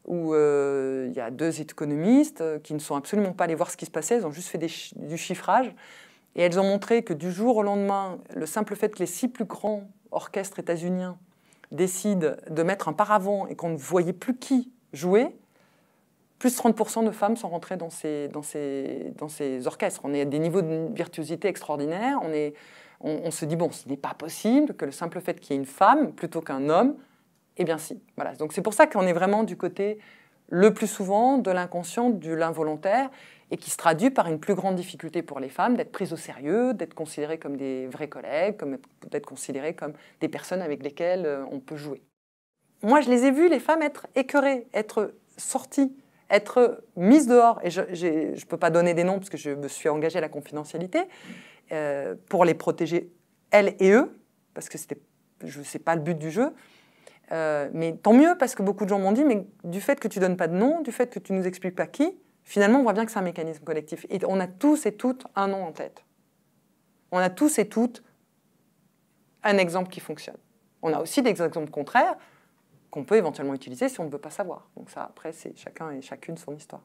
où il y a 2 économistes qui ne sont absolument pas allés voir ce qui se passait, elles ont juste fait du chiffrage. Et elles ont montré que du jour au lendemain, le simple fait que les 6 plus grands orchestres états-uniens décident de mettre un paravent et qu'on ne voyait plus qui jouer, plus 30% de femmes sont rentrées dans ces orchestres. On est à des niveaux de virtuosité extraordinaires. On se dit, bon, ce n'est pas possible que le simple fait qu'il y ait une femme plutôt qu'un homme, eh bien si. Voilà. Donc c'est pour ça qu'on est vraiment du côté, le plus souvent, de l'inconscient, de l'involontaire, et qui se traduit par une plus grande difficulté pour les femmes d'être prises au sérieux, d'être considérées comme des vrais collègues, d'être considérées comme des personnes avec lesquelles on peut jouer. Moi, je les ai vues, les femmes, être écœurées, être sorties, être mises dehors. Et je ne peux pas donner des noms parce que je me suis engagée à la confidentialité pour les protéger, elles et eux, parce que ce n'est pas le but du jeu. Mais tant mieux, parce que beaucoup de gens m'ont dit, mais du fait que tu ne donnes pas de nom, du fait que tu ne nous expliques pas qui, finalement, on voit bien que c'est un mécanisme collectif. Et on a tous et toutes un nom en tête. On a tous et toutes un exemple qui fonctionne. On a aussi des exemples contraires qu'on peut éventuellement utiliser si on ne veut pas savoir. Donc ça, après, c'est chacun et chacune son histoire.